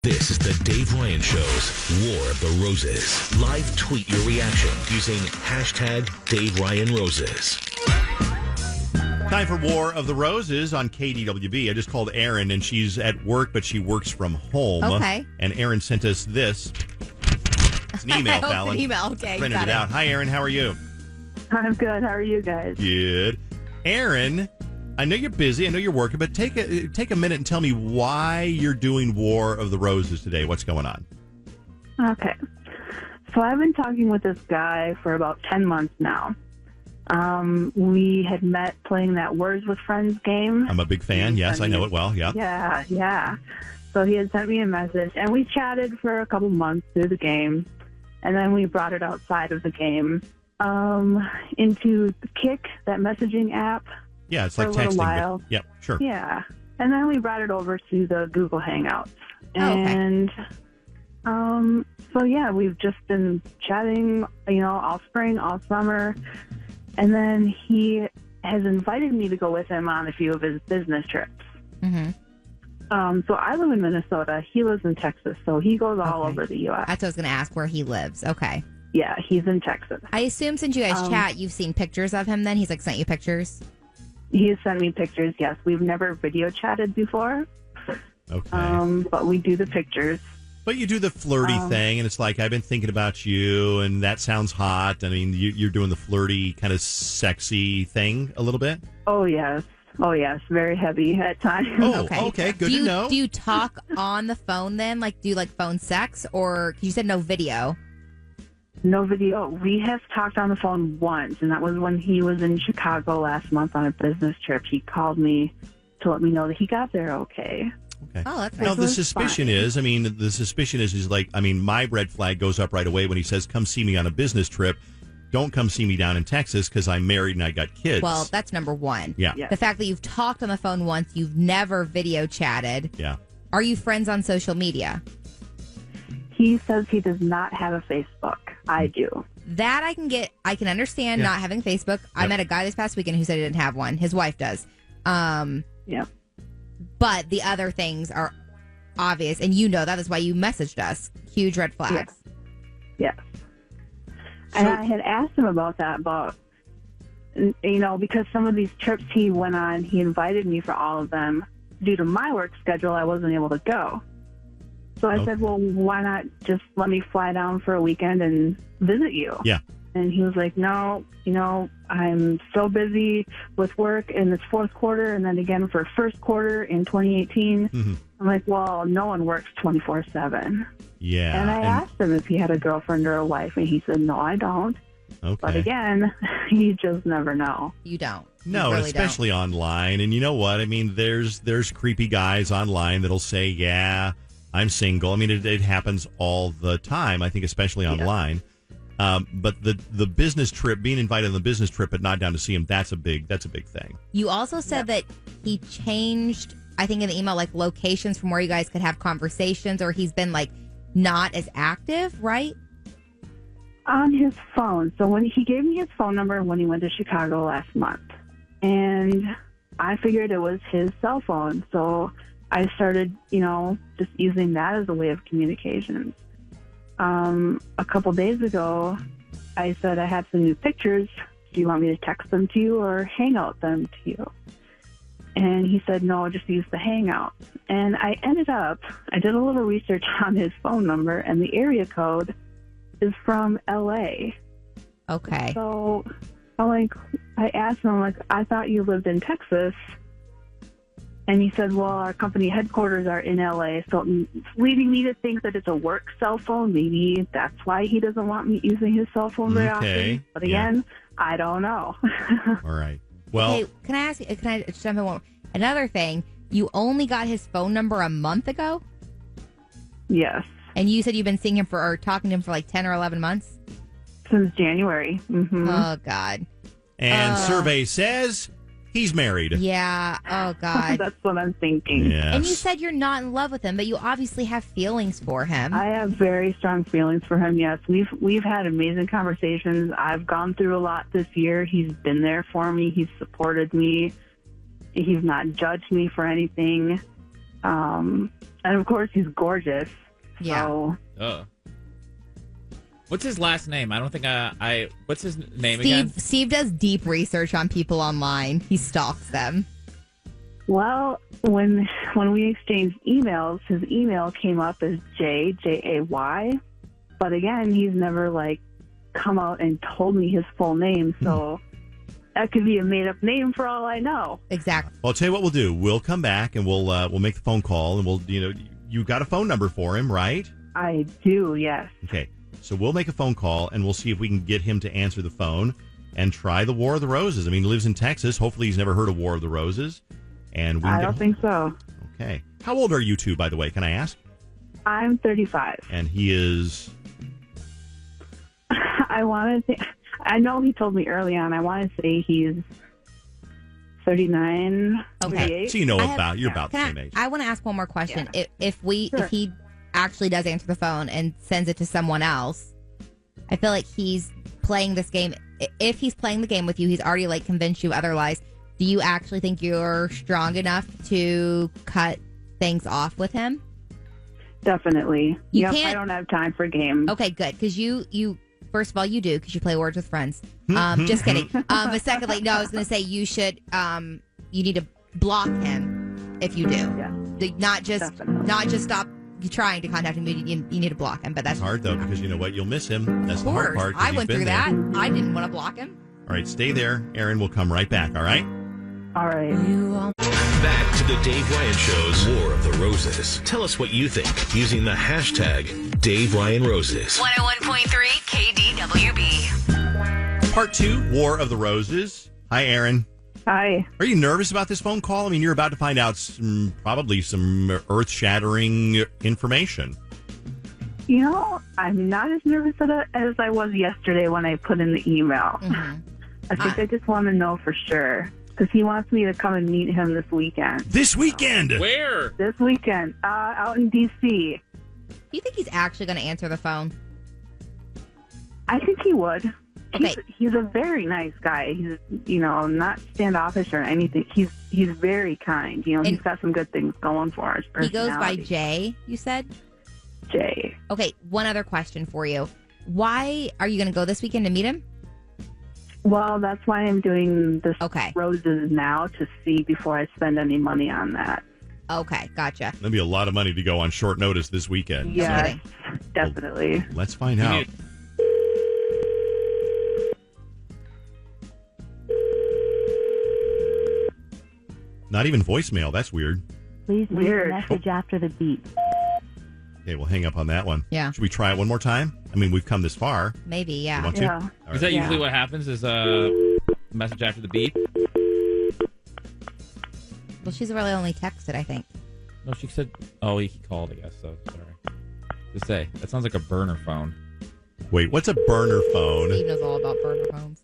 This is the Dave Ryan Show's War of the Roses. Live tweet your reaction using hashtag Dave Ryan Roses. Time for War of the Roses on KDWB. I just called Erin, and she's at work, but she works from home. Okay. And Erin sent us this. It's an email, Fallon. An email, okay. Printed Got it out. Hi, Erin. How are you? I'm good. How are you guys? Good. Erin, I know you're busy. I know you're working, but take a minute and tell me why you're doing War of the Roses today. What's going on? Okay. So I've been talking with this guy for about 10 months now. We had met playing that Words with Friends game. I'm a big fan. Yes, I know it well. Yeah. Yeah. So he had sent me a message, and we chatted for a couple months through the game, and then we brought it outside of the game into Kick, that messaging app. Yeah, it's for like a little texting. while. But, yep, sure. Yeah. And then we brought it over to the Google Hangouts. Okay. And so, yeah, we've just been chatting, all spring, all summer. And then he has invited me to go with him on a few of his business trips. Mm-hmm. So I live in Minnesota. He lives in Texas. So he goes all over the U.S. That's what I was going to ask, where he lives. Okay. Yeah, he's in Texas. I assume since you guys chat, you've seen pictures of him then? He's sent you pictures? He has sent me pictures, yes. We've never video chatted before. Okay. But we do the pictures. But you do the flirty thing, and it's like, I've been thinking about you, and that sounds hot. I mean, you're doing the flirty, kind of sexy thing a little bit? Oh, yes. Very heavy at times. Oh, okay. Good to know. Do you talk on the phone then? Like, do you like phone sex? Or you said no video? No video. We have talked on the phone once, and that was when he was in Chicago last month on a business trip. He called me to let me know that he got there okay. Okay. Oh, that's Now, nice. the suspicion is, he's like, my red flag goes up right away when he says, come see me on a business trip. Don't come see me down in Texas because I'm married and I got kids. Well, that's number one. Yeah. Yes. The fact that you've talked on the phone once, you've never video chatted. Yeah. Are you friends on social media? He says he does not have a Facebook. I do. That I can understand not having Facebook. I met a guy this past weekend who said he didn't have one. His wife does. Yep. But the other things are obvious, and that is why you messaged us. Huge red flags. Yes. And I had asked him about that, but, because some of these trips he went on, he invited me for all of them. Due to my work schedule, I wasn't able to go. So I said, well, why not just let me fly down for a weekend and visit you? Yeah. And he was like, no, I'm so busy with work in this fourth quarter and then again for first quarter in 2018. Mm-hmm. I'm like, well, no one works 24/7. Yeah. And I asked him if he had a girlfriend or a wife, and he said, no, I don't. Okay. But again, you just never know. You don't. No, you really especially online. And you know what? I mean, there's creepy guys online that'll say, yeah, I'm single. I mean, it happens all the time, I think, especially online. But the business trip, being invited on the business trip but not down to see him, that's a big thing. You also said that he changed, I think in the email, like locations from where you guys could have conversations, or he's been like not as active, right? On his phone. So when he gave me his phone number when he went to Chicago last month, and I figured it was his cell phone. So I started, just using that as a way of communication. A couple days ago, I said I had some new pictures. Do you want me to text them to you or hang out them to you? And he said, no, just use the Hangout. And I did a little research on his phone number, and the area code is from L.A. Okay. So I asked him, I thought you lived in Texas. And he said, well, our company headquarters are in L.A., so it's leading me to think that it's a work cell phone. Maybe that's why he doesn't want me using his cell phone very often. But again, I don't know. All right. Well, okay, can I just jump in one? Another thing, you only got his phone number a month ago? Yes. And you said you've been seeing him or talking to him for like 10 or 11 months? Since January. Mm-hmm. Oh, God. and survey says he's married. Yeah. Oh, God. That's what I'm thinking. Yes. And you said you're not in love with him, but you obviously have feelings for him. I have very strong feelings for him, yes. We've had amazing conversations. I've gone through a lot this year. He's been there for me. He's supported me. He's not judged me for anything. And of course, he's gorgeous. Yeah. So, What's his last name? I don't think what's his name Steve, again? Steve does deep research on people online. He stalks them. well, when we exchanged emails, his email came up as Jay. But again, he's never like come out and told me his full name. So that could be a made up name for all I know. Exactly. Well, I'll tell you what we'll do. We'll come back and we'll make the phone call, and you got a phone number for him, right? I do, yes. Okay. So we'll make a phone call, and we'll see if we can get him to answer the phone and try the War of the Roses. I mean, he lives in Texas. Hopefully he's never heard of War of the Roses. And I don't think so. Okay. How old are you two, by the way? Can I ask? I'm 35. And he is... I know he told me early on. I want to say he's 39, Okay. 38. So you're about the same age. I want to ask one more question. Yeah. If he actually does answer the phone and sends it to someone else, I feel like he's playing this game. If he's playing the game with you, he's already like convinced you otherwise. Do you actually think you're strong enough to cut things off with him? Definitely. You Yep, can't- I don't have time for games. Okay, good. Because you first of all, you do because you play Words with Friends. Just kidding. But secondly, no, I was going to say you should. You need to block him if you do. Yeah. Not just Definitely. stop trying to contact him. You need to block him. But that's It's hard, though, because you know what? You'll miss him. That's of the hard course. part. 'cause I he's went been through there. that. I didn't want to block him. All right, stay there. Erin will come right back, all right? All right. Back to the Dave Ryan Show's War of the Roses. Tell us what you think using the hashtag Dave Ryan Roses. 101.3 KDWB. Part 2, War of the Roses. Hi, Erin. Hi. Are you nervous about this phone call? I mean, you're about to find out probably some earth-shattering information. You know, I'm not as nervous as I was yesterday when I put in the email. Mm-hmm. I think I just want to know for sure because he wants me to come and meet him this weekend. This weekend! Where? This weekend, out in D.C. Do you think he's actually going to answer the phone? I think he would. Okay. He's a very nice guy. He's, not standoffish or anything. He's very kind. And he's got some good things going for us. He goes by Jay, you said? Jay. Okay, one other question for you. Why are you going to go this weekend to meet him? Well, that's why I'm doing this Okay. roses now to see before I spend any money on that. Okay, gotcha. That'd be a lot of money to go on short notice this weekend. Yes, definitely. Let's find out. Not even voicemail. That's weird. Please leave Weird. a message after the beep. Okay, we'll hang up on that one. Yeah. Should we try it one more time? I mean, we've come this far. Maybe, You yeah. want to? Yeah. All right. Is that Yeah. usually what happens? Is a message after the beep? Well, she's really only texted, I think. No, she said. Oh, he called. I guess so. Sorry. Just say that sounds like a burner phone. Wait, what's a burner phone? Steve knows all about burner phones.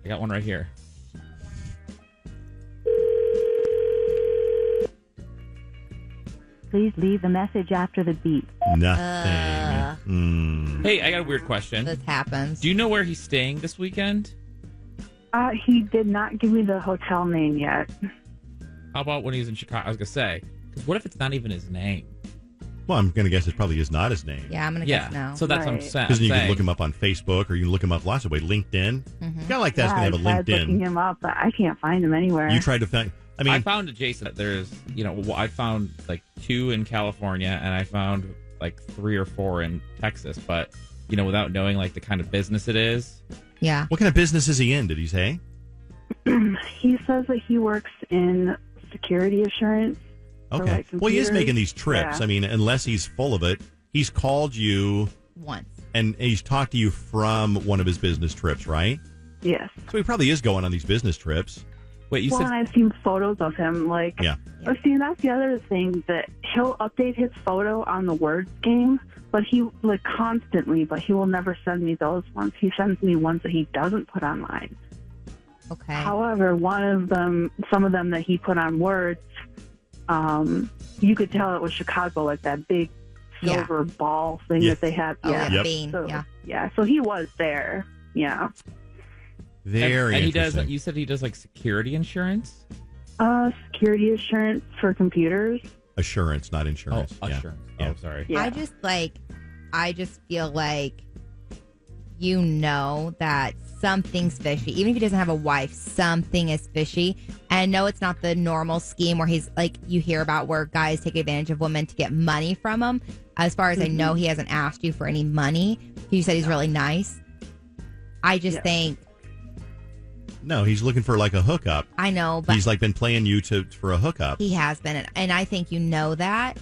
I got one right here. Please leave a message after the beep. Nothing. Hey, I got a weird question. This happens. Do you know where he's staying this weekend? He did not give me the hotel name yet. How about when he's in Chicago? I was gonna say, because what if it's not even his name? Well, I'm going to guess it probably is not his name. Yeah, I'm going to guess no. So that's what I'm Right. saying. Because you can look him up on Facebook, or you can look him up lots of ways. LinkedIn. Mhm. A guy like that's I going to have a tried looking LinkedIn. him up, but I can't find him anywhere. You tried to find. I I mean, found adjacent. There's, I found like 2 in California, and I found like 3 or 4 in Texas. But without knowing like the kind of business it is, Yeah. what kind of business is he in? Did he say? He says that he works in security assurance. For, Okay. like, Well, he is computers. making these trips. Yeah. I mean, unless he's full of it, he's called you Once. and he's talked to you from one of his business trips, right? Yes. So he probably is going on these business trips. wait, you Well, and said I've seen photos of him. Like, Yeah. Oh, see, that's the other thing, that he'll update his photo on the Words game, but he constantly. But he will never send me those ones. He sends me ones that he doesn't put online. Okay. However, some of them that he put on Words, you could tell it was Chicago, like that big silver ball thing Yeah. that they had. Oh, Yeah. yeah. Yep. Bean. So, Yeah. so he was there. Yeah. Very and he does. interesting. You said he does like security insurance. Security assurance for computers. Assurance, not insurance. Oh, Yeah. assurance. Yeah. Oh, sorry. Yeah. I just feel like you know that something's fishy. Even if he doesn't have a wife, something is fishy. And no, it's not the normal scheme where he's like you hear about where guys take advantage of women to get money from them. As far as I know, he hasn't asked you for any money. You said he's really nice. I just think No, he's looking for like a hookup. I know, but He's like been playing you for a hookup. he has been, and I think you know that.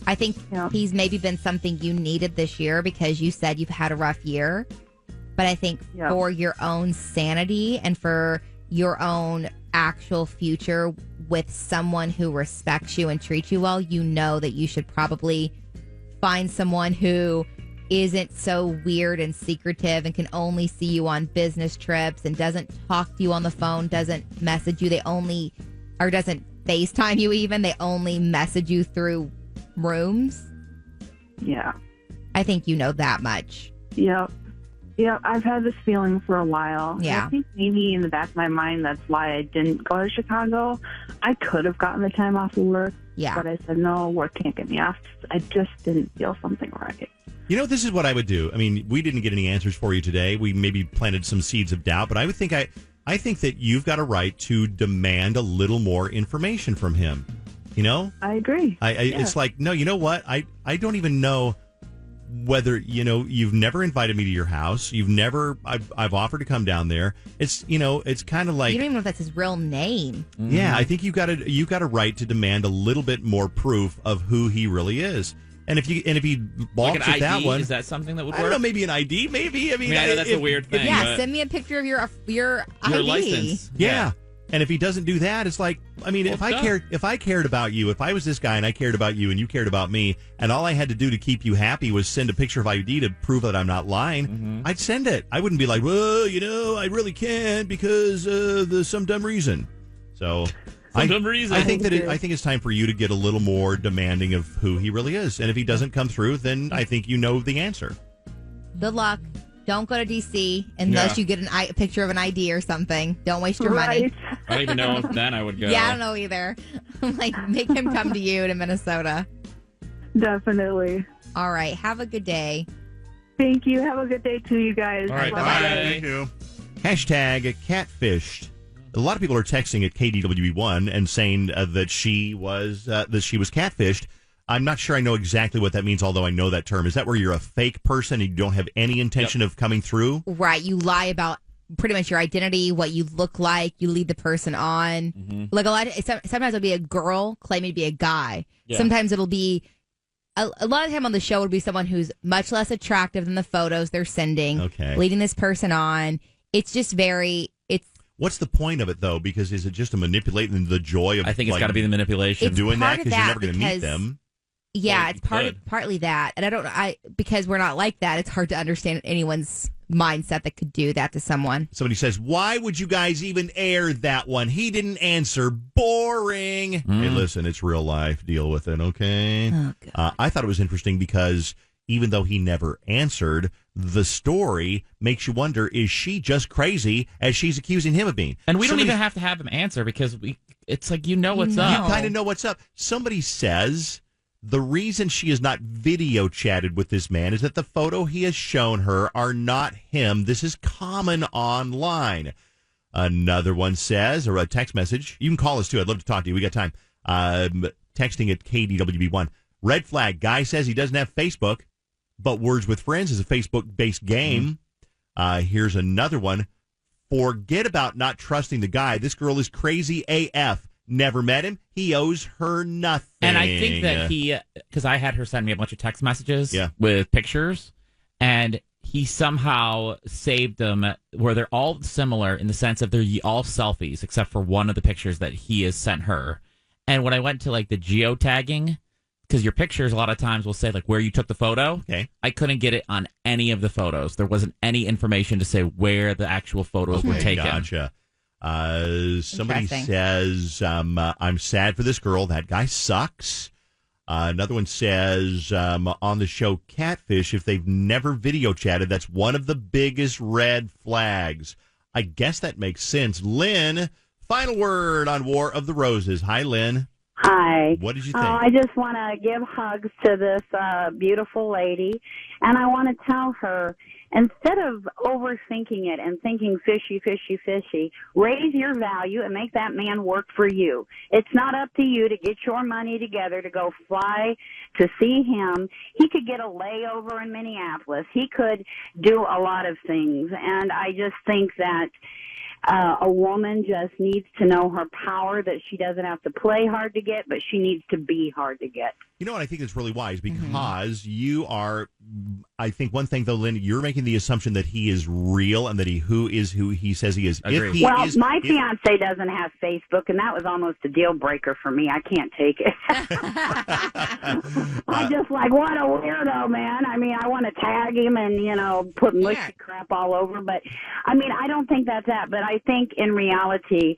I think Yeah. he's maybe been something you needed this year because you said you've had a rough year. But I think Yeah. for your own sanity and for your own actual future with someone who respects you and treats you well, you know that you should probably find someone who isn't so weird and secretive and can only see you on business trips and doesn't talk to you on the phone, doesn't message you. Or doesn't FaceTime you even. They only message you through rooms. Yeah. I think you know that much. Yep. Yep. I've had this feeling for a while. Yeah. I think maybe in the back of my mind, that's why I didn't go to Chicago. I could have gotten the time off of work, Yeah. but I said, no, work can't get me off. I just didn't feel something right. You know, this is what I would do. I mean, we didn't get any answers for you today. We maybe planted some seeds of doubt, but I would think I think that you've got a right to demand a little more information from him. You know? I agree. It's like, no, you know what? I don't even know whether, you've never invited me to your house. I've offered to come down there. It's, it's kind of like, You don't even know if that's his real name. yeah, I think you've got a right to demand a little bit more proof of who he really is. And if he balks Like an at that ID, one, is that something that would I work? don't know, maybe an ID, maybe. I mean, I know that's a weird thing. Yeah, but send me a picture of your ID. your license. Yeah. And if he doesn't do that, it's like, I mean, Well, if I cared about you, if I was this guy and I cared about you and you cared about me, and all I had to do to keep you happy was send a picture of ID to prove that I'm not lying, I'd send it. I wouldn't be like, well, I really can't because there's some dumb reason. So Dumb reason. I think it's time for you to get a little more demanding of who he really is. And if he doesn't come through, then I think you know the answer. Good luck. Don't go to D.C. unless you get a picture of an ID or something. Don't waste your money. Right. I don't even know if then I would go. Yeah, I don't know either. Like, make him come to you to Minnesota. Definitely. All right. Have a good day. Thank you. Have a good day too, you guys. All right, Bye-bye. bye. Thank you. Hashtag catfished. A lot of people are texting at KDWE1 and saying that she was catfished. I'm not sure I know exactly what that means, although I know that term. Is that where you're a fake person and you don't have any intention of coming through? Right. You lie about pretty much your identity, what you look like. You lead the person on. Like sometimes it'll be a girl claiming to be a guy. Yeah. Sometimes it'll be a lot of time on the show would be someone who's much less attractive than the photos they're sending. Okay. Leading this person on. It's just What's the point of it, though? Because is it just to manipulate the joy of I think it's got to be the manipulation. It's doing part that of because you're that never going to meet because- them? Yeah, Well, it's you partly that. And because we're not like that, it's hard to understand anyone's mindset that could do that to someone. Somebody says, why would you guys even air that one? He didn't answer. Boring. Hey, listen, it's real life. Deal with it, okay? Oh, God. I thought it was interesting because even though he never answered, the story makes you wonder, is she just crazy as she's accusing him of being? And we don't Somebody- even have to have him answer because it's like what's know. up. You kind of know what's up. Somebody says the reason she is not video chatted with this man is that the photo he has shown her are not him. This is common online. Another one says, or a text message. You can call us too. I'd love to talk to you. We got time. Texting at KDWB1. Red flag. Guy says he doesn't have Facebook, but Words with Friends is a Facebook-based game. Here's another one. Forget about not trusting the guy. This girl is crazy AF. Never met him. He owes her nothing. And I think that because I had her send me a bunch of text messages with pictures, and he somehow saved them where they're all similar in the sense of they're all selfies, except for one of the pictures that he has sent her. And when I went to like the geotagging, because your pictures a lot of times will say like where you took the photo. Okay. I couldn't get it on any of the photos. There wasn't any information to say where the actual photos were taken. Gotcha. Somebody Interesting. says, I'm sad for this girl. That guy sucks. Another one says, on the show Catfish, if they've never video chatted, that's one of the biggest red flags. I guess that makes sense. Lynn, final word on War of the Roses. Hi, Lynn. Hi. What did you think? I just want to give hugs to this beautiful lady, and I want to tell her, instead of overthinking it and thinking fishy, fishy, fishy, raise your value and make that man work for you. It's not up to you to get your money together to go fly to see him. He could get a layover in Minneapolis. He could do a lot of things, and I just think that a woman just needs to know her power, that she doesn't have to play hard to get, but she needs to be hard to get. You know what? I think it's really wise because you are, I think one thing though, Lynn, you're making the assumption that he is real and that who he says he is. Agreed. My fiance doesn't have Facebook, and that was almost a deal breaker for me. I can't take it. I just like, what a weirdo, man. I mean, I want to tag him and, put mushy crap all over. But, I mean, I don't think that's that. But I think in reality,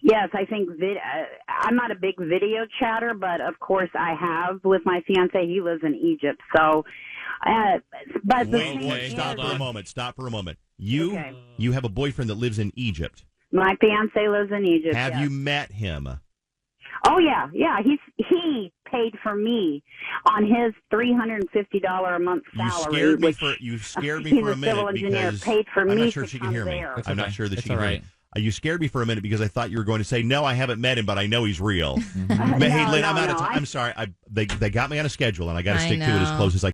yes, I think I'm not a big video chatter, but of course I have with my fiance. He lives in Egypt, so. But Stop for a moment. You have a boyfriend that lives in Egypt. My fiance lives in Egypt. Have you met him? Oh yeah. He paid for me on his $350 a month salary. You scared me he's for a a minute civil engineer. because Paid for I'm me not sure to she can come hear me. there. I'm not sure that she all can hear right. me. You scared me for a minute because I thought you were going to say, no, I haven't met him, but I know he's real. Hey, Lynn, I'm out of time. I'm sorry. They got me on a schedule, and I got to stick to it as close as I